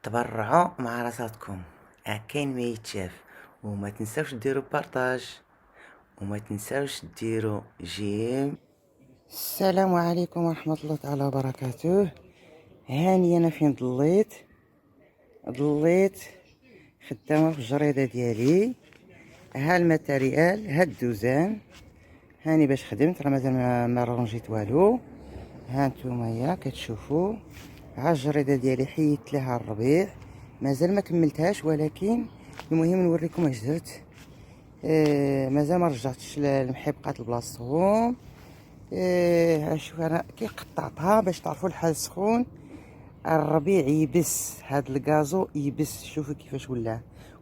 تبرعوا مع راساتكم، كاين ما يتشاف. وما تنساوش ديروا بارطاج، وما تنساوش ديروا جيم. السلام عليكم ورحمة الله تعالى وبركاته. هاني انا فين ضليت خدامة في الجريدة ديالي. ها الماتريال، ها الدوزان، هاني باش خدمت، راه مازال ما رونجيت والو. ها نتوما كتشوفوا، ها الجريدة ديالي حيدت لها الربيع، مازال ما كملتهاش، ولكن المهم نوريكم اش درت. مازال ما رجعتش المحبقات لبلاصتهم. شوف انا كي قطعتها باش تعرفوا الحال سخون. الربيع يبس، هاد الغازو يبس، شوفوا كيفاش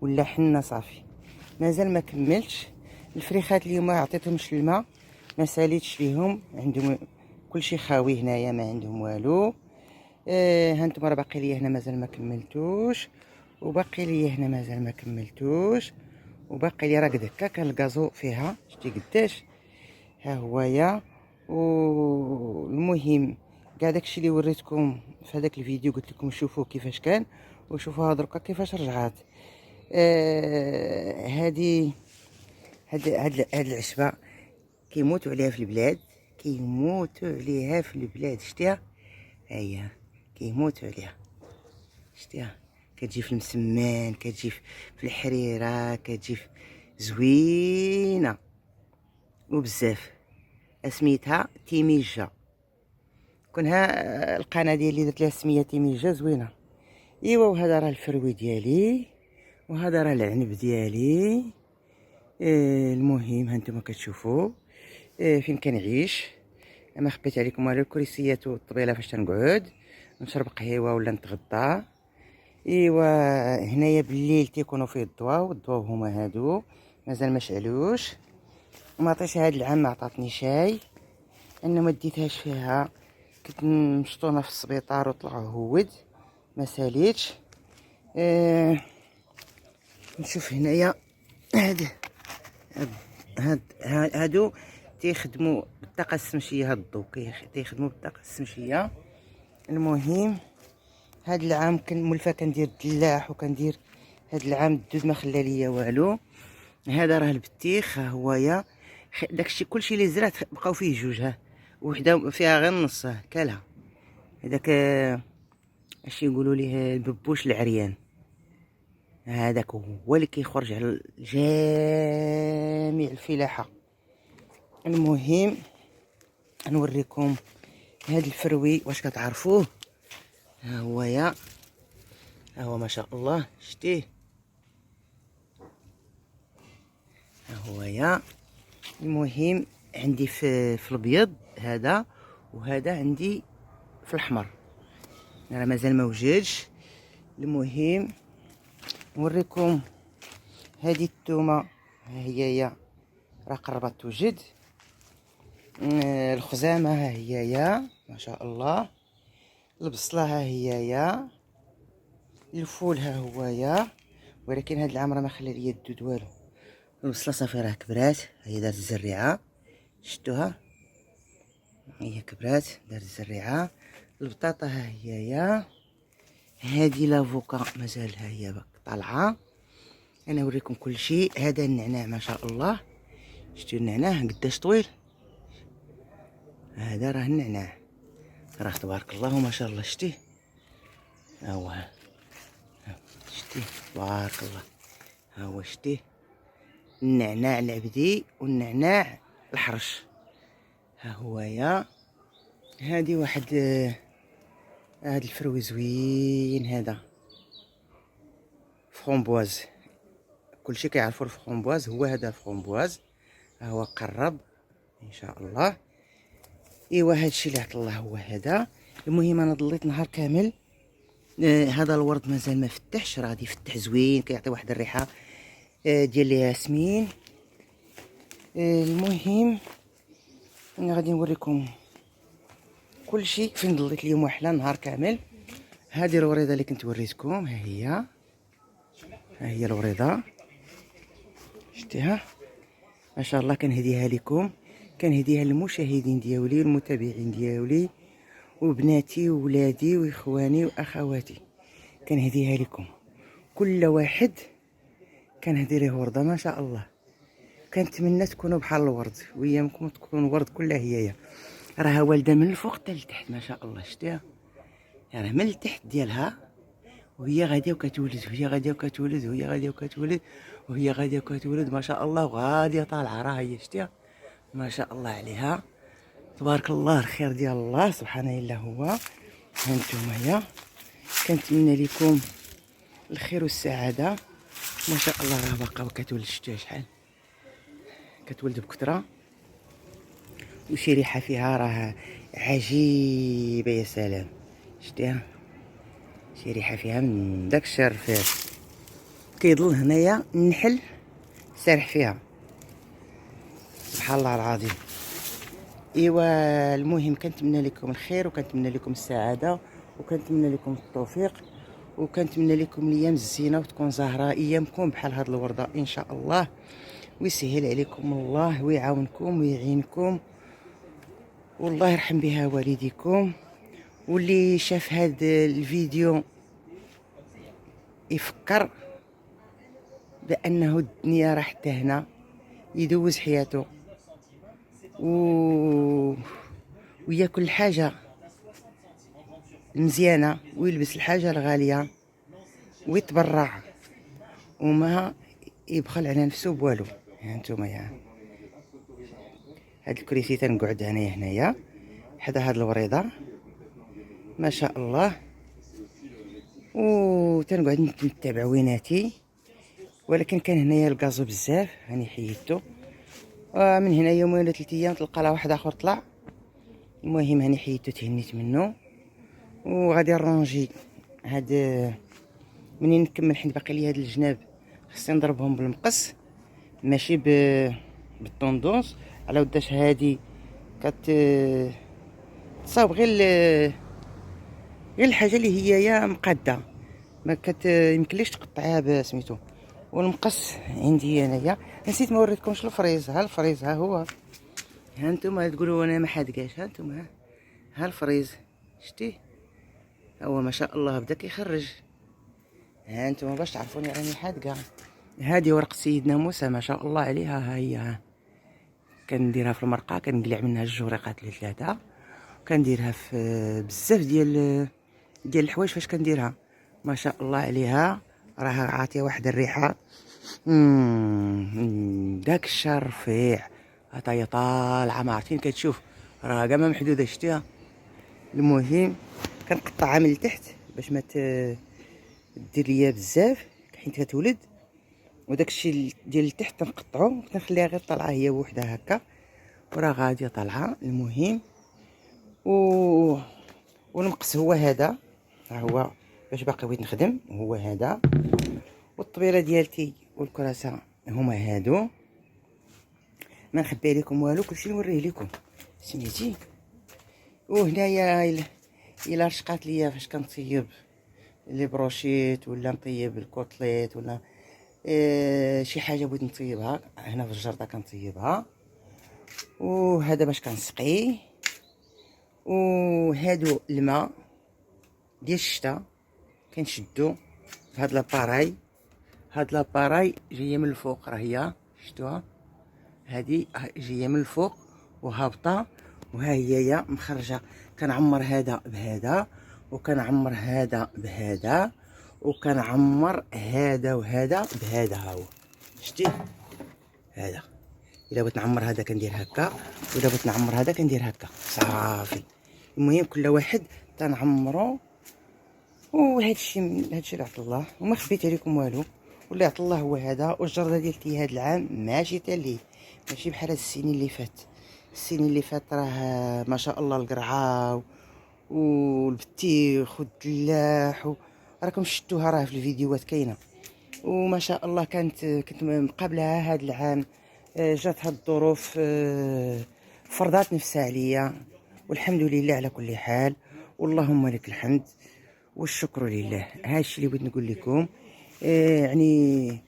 ولا حنه صافي. مازال ما كملتش. الفريخات اليوم ما عطيتهمش الماء، ما ساليتش ليهم، عندهم كلشي خاوي هنايا، ما عندهم والو. هانتوما راه باقي ليا هنا مازال ما كملتوش، وباقي ليا هنا مازال ما كملتوش، وباقي لي راه قد هكا كان الغازو فيها، شتي قداش. ها هويا. والمهم كاع داكشي اللي وريتكم في هذاك الفيديو قلت لكم شوفوا كيفاش كان، وشوفوها دركا كيفاش رجعات. هادي هاد العشبه كيموتوا عليها في البلاد، كيموتوا عليها في البلاد، شتيها؟ هيا كيموتوا عليها، شتيها؟ كتجي في المسمان، كتجي في الحريره، كتجي زوينه وبزاف. سميتها تيميجه، كونها القناه ديالي درت لها السميه تيميجه زوينه. ايوا وهذا راه الفروي ديالي، وهذا راه العنب ديالي. المهم هانتوما كتشوفوا فين كنعيش. ما خبيت عليكم والو، الكرسيات والطبيله فاش تنقعد نشرب قهيوه ولا نتغدى. ايوا هنايا بالليل تيكونوا فيه الضواء، والضواء هما هادو مازال ما شعلوش. وما عطيتش هاد العام، ما عطاتني شاي، انا ما ديتهاش فيها، كنت مشطونه في السبيطار وطلع هود، ما ساليتش. نشوف هنايا هاد هادو تيخدموا بالطاقه الشمسيه، هاد الضو تيخدموا بالطاقه الشمسيه. المهم هاد العام كان مولفه كندير الدلاح وكندير، هاد العام الدود ما خلى ليا والو. هذا راه البطيخ، ها هويا. داكشي كلشي اللي زرعت بقاو فيه جوج، ها وحده فيها غير النص كالها. هذاك اش يقولوا ليه الببوش العريان، هذاك هو اللي كيخرج على جميع الفلاحه. المهم نوريكم هذا الفروي واش كتعرفوه. ها هويا، ها هو ما شاء الله، شتيه؟ ها هويا. المهم عندي في الابيض هذا، وهذا عندي في الاحمر، راه مازال ما وجدش. المهم نوريكم هذه التومه، ها هي راه قربت توجد. الخزامه ها هي ما شاء الله. البصله ها هي. الفول ها هويا، ولكن هاد العام راه ما خلى ليا الدود والو. البصله صافي راه كبرات، هي دارت الزريعه، شفتوها؟ هي كبرات دارت الزريعه. البطاطا ها هي. هادي لافوكا مازال ها هي طالعه. انا نوريكم كل شيء. هذا النعناع ما شاء الله، شتي النعناع قداش طويل. هذا راه النعناع، راه تبارك الله ما شاء الله، شتي؟ ها هو، شتي تبارك الله، ها هو شتي النعناع العبدي والنعناع الحرش. ها هويا. هادي واحد هاد الفروي زوين، هذا فرومبواز، كلشي كيعرفوا الفرومبواز، هو هذا الفرومبواز. ها هو قرب ان شاء الله. ايوا هادشي اللي عطا الله هو هذا. المهم انا ضليت نهار كامل. هذا الورد مازال ما فتحش، راه غادي يفتح زوين، كيعطي واحد الريحه ديال الياسمين. المهم انا غادي نوريكم كل شيء فين ضليت اليوم وحله نهار كامل. هذه الوريضه اللي كنت وريتكم، ها هي الوريضه، شتيها؟ ما شاء الله. كنهديها لكم، كنهديها للمشاهدين ديالي والمتابعين ديالي وبناتي وولادي واخواني واخواتي. كنهديها لكم. كل واحد كنهدي ليه ورده ما شاء الله. كنتمنى تكونوا بحال الورد وايامكم تكون ورد كلها هي. راها والده من الفوق حتى لتحت ما شاء الله. شتيها راه من التحت ديالها وهي غاديه وكتولد، وهي غاديه وكتولد، وهي غاديه وكتولد، وهي غاديه وكتولد ما شاء الله. وغاديه طالعه راه هي. شتيها ما شاء الله عليها تبارك الله. الخير ديال الله سبحانه الا هو. هانتوما هي. كنتمنى لكم الخير والسعاده ما شاء الله. راه باقا كتولد. شتيها شحال كتولد بكثره وشي ريحه فيها راه عجيبه يا سلام. شتيها شي ريحه فيها من داك الشرفات. كيضل هنايا النحل سارح فيها سبحان الله العظيم. ايوا المهم كنتمنى لكم الخير وكنتمنى لكم السعاده وكنتمنى لكم التوفيق وكنتمنى لكم الايام الزينه وتكون زاهره ايامكم بحال هاد الورده ان شاء الله. ويسهل عليكم الله ويعاونكم ويعينكم والله يرحم بها والديكم. واللي شاف هاد الفيديو يفكر بانه الدنيا راه حتى هنا يدوز حياته وياكل الحاجه المزيانه ويلبس الحاجه الغاليه ويتبرع وما يبخل على نفسه بوالو. هانتوما يا هاد الكريسي تنقعد انايا هنايا حدا هاد الوريضه ما شاء الله. وتنقعد نتمتع بعويناتي. ولكن كان هنايا الكازو بزاف هاني حيدتو. ومن هنا يومين ولا 3 ايام تلقى لا واحد اخر طلع. المهم هاني حيدتو تهنيت منه وغادي نرونجي هاد. منين نكمل حيت باقي لي هاد الجناب خصني نضربهم بالمقص ماشي بالطوندونس على وداش هادي تصاوب غير الحاجه اللي هي يا مقاده ما يمكنليش تقطعيها بسميتو. والمقص عندي انايا. نسيت ما وريتكمش الفريز. ها الفريز ها هو. ها نتوما تقولوا انا ما حادقاش. ها نتوما ها الفريز شتيه هو ما شاء الله بدا كيخرج. ها نتوما باش تعرفوني راني حادقه. هذه ورق سيدنا موسى ما شاء الله عليها. ها هي ها كنديرها في المرقه كنقلع منها الجوريقات اللي 3 كنديرها في بزاف ديال الحوايج. فاش كنديرها ما شاء الله عليها راها عاطيه واحد الريحه داك الشهر رفيع. عطايا طالعه ما عرفتين كتشوف راه كاع ما محدوده. شتيها. المهم كنقطعها من التحت باش ما دير ليا بزاف حيت كتولد. وداك الشيء ديال التحت تنقطعو كنخليها غير طالعه هي بوحدها هكا وراه غاديه طالعه. المهم والمقص هو هذا. ها هو باش باقي بغيت نخدم هو هذا. والطبيله ديالتي والكراسه هما هادو. ما نخبي عليكم والو كلشي نوريه لكم سميتي. وهنايا الا رشقات ليا فاش كنطيب لي بروشيت ولا نطيب الكوتليت ولا شي حاجه بغيت نطيبها هنا في الجرده كنطيبها. وهذا باش كنسقيه. وهادو الماء ديال الشتا كنشدو في هاد لاباراي. هاد لاباراي جايه من الفوق راه هي شفتوها. هادي جايه من الفوق وهابطه وها هي مخرجه. كنعمر هذا بهذا وكنعمر هذا بهذا وكنعمر هذا وهذا بهذا. ها هو شتي هذا. الا بغيت نعمر هذا كندير هكا والا بغيت نعمر هذا كندير هكا صافي. المهم كل واحد تنعمرو. وهادشي اللي عطا الله وما خبيت عليكم والو. واللي عطا الله هو هذا. والجرده ديالتي هذا العام ماشي تالي ماشي بحال السنين اللي فات. السنين اللي فات راه ما شاء الله القرعه والبطيخ والدلاح راكم شفتوها راه في الفيديوهات كاينه. وما شاء الله كنت مقابلها هذا العام. جات هاد الظروف فرضات نفسها عليا والحمد لله على كل حال. واللهم لك الحمد والشكر لله. هادشي اللي بغيت نقول لكم. يعني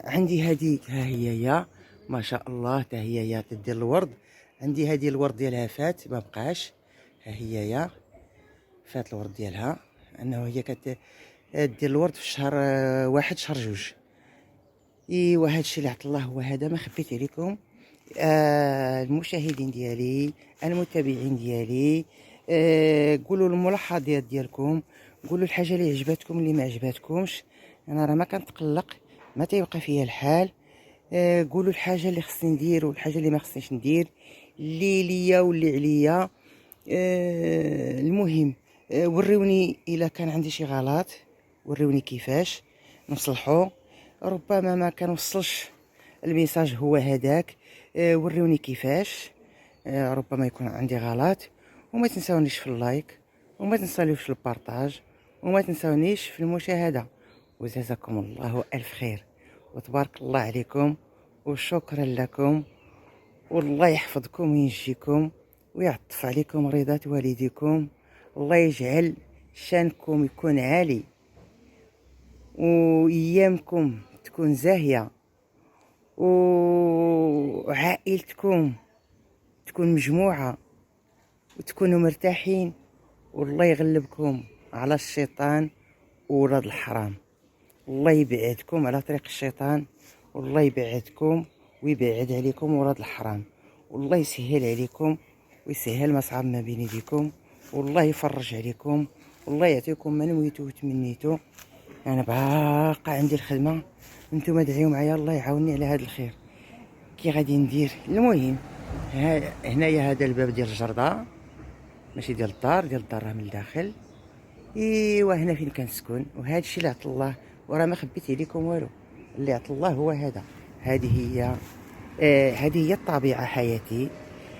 عندي هذه ها هي ما شاء الله تا هي تدير الورد. عندي هذه الورد ديالها فات ما بقاش. ها هي فات الورد ديالها انه هي دير الورد في شهر واحد شهر جوج. ايوا هادشي اللي عطا الله هو هذا، ما خبيت عليكم. المشاهدين ديالي، المتابعين ديالي، قولوا الملاحظات ديالكم، قولوا الحاجه اللي عجبتكم اللي ما عجبتكمش. انا راه ما كنتقلق، ما تيبقى فيا الحال. قولوا الحاجه اللي خصني ندير والحاجه اللي ما خصنيش ندير، اللي ليا واللي عليا. المهم وريوني الا كان عندي شي غلط، وريوني كيفاش نصلحو. ربما ما كنوصلش الميساج هو هذاك، وريوني كيفاش. ربما يكون عندي غلط. وما تنساونيش في اللايك، وما تنساونيش في البارطاج، وما تنساونيش في المشاهده. وجزاكم الله الف خير، وتبارك الله عليكم، وشكرا لكم. والله يحفظكم وينجيكم ويعطف عليكم رضا والديكم. الله يجعل شانكم يكون عالي، وايامكم تكون زاهيه، وعائلتكم تكون مجموعه، وتكونوا مرتاحين. والله يغلبكم على الشيطان وولاد الحرام. الله يبعدكم على طريق الشيطان، والله يبعدكم ويبعد عليكم ولاد الحرام. والله يسهل عليكم ويسهل مصعب ما بين يديكم، والله يفرج عليكم، والله يعطيكم ما نويتو وتمنيتو. انا باقا عندي الخدمه، نتوما دعيو معايا الله يعاوني على هذا الخير كي غادي ندير. المهم هنايا هذا الباب ديال الجرده، ماشي ديال الدار، ديال الدار راه من الداخل. ايوا هنا فين كنسكن، وهذا الشيء اللي عطا الله، وراه ما خبيت عليكم والو. اللي عطا الله هو هذا. هذه هي الطبيعه حياتي،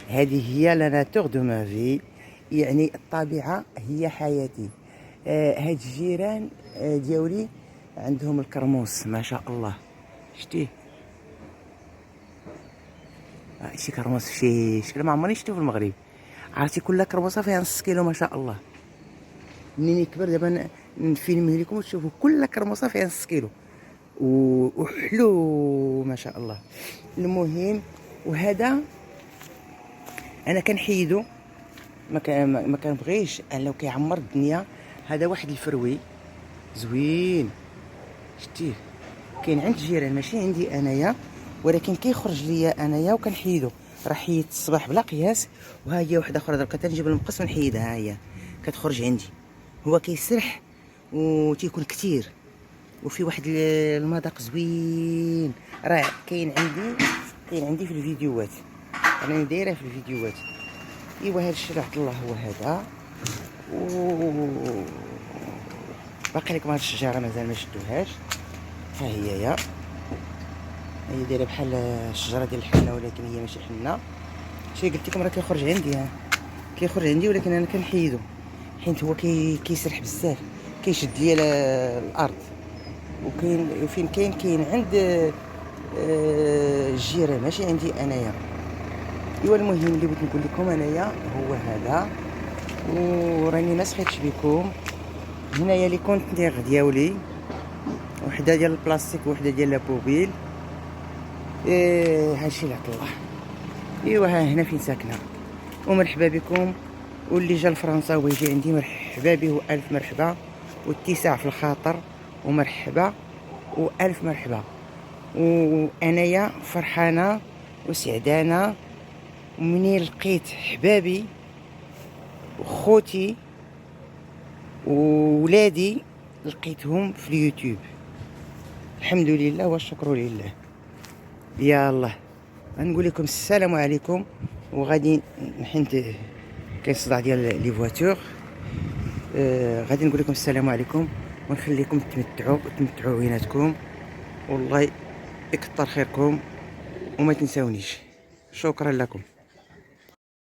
هذه هي لا ناتور دو ما في، يعني الطبيعه هي حياتي. هاد الجيران ديالي عندهم الكرموس ما شاء الله، شتيه؟ شي كرموس شي شكل ما عمرني شفتو في المغرب. عرفتي كل كرموسه فيها نص كيلو ما شاء الله. منين يكبر دابا نفيلمه لكم وتشوفوا كل كرموسه فيها نص كيلو وحلو ما شاء الله. المهم وهذا انا كنحيدو، ما كنبغيش لو كيعمر الدنيا. هذا واحد الفروي زوين، شتيه؟ كاين عند الجيران ماشي عندي انايا، ولكن كيخرج ليا انايا وكنحيدو. راه حيدت الصباح بلا قياس، وها هي وحده اخرى درك تنجيب المقص ونحيدها، ها هي كتخرج عندي. هو كيسرح وتيكون كتير، وفي واحد المذاق زوين. راه كاين عندي في الفيديوهات، راني دايره في الفيديوهات. ايوا هذا الشيء اللي عطا الله هو هذا. باقي لكم هاد الشجره مازال ما شدوهاش، ها هي دايره بحال الشجره ديال الحنه، ولكن هي ماشي حنه. شي قلت لكم راه كيخرج عندي، كيخرج عندي، ولكن انا كنحيدو حيت هو كيسرح بزاف، كيشد ليا الارض. وفين كاين عند الجيران ماشي عندي انايا. ايوا المهم اللي بغيت نقول لكم انايا هو هذا، وراني ما سخيتش بكم. هنايا لي كونتينر ديالي، وحده ديال البلاستيك وحده ديال لابوبيل. هادشي اللي عطا الله. ايوا ها هنا فين ساكنه، ومرحبا بكم. واللي جا لفرنسا ويجي عندي مرحبا به والف مرحبا، واتساع في الخاطر، ومرحبا والف مرحبا. وانايا فرحانه وسعدانه منين لقيت حبابي وخوتي وولادي، لقيتهم في اليوتيوب. الحمد لله والشكر لله. يا الله غنقول لكم السلام عليكم، وغادي حيت كاين صداع ديال لي فواتور. غادي نقول لكم السلام عليكم، ونخليكم تمتعوا ويناتكم. والله يكثر خيركم، وما تنساونيش. شكرا لكم.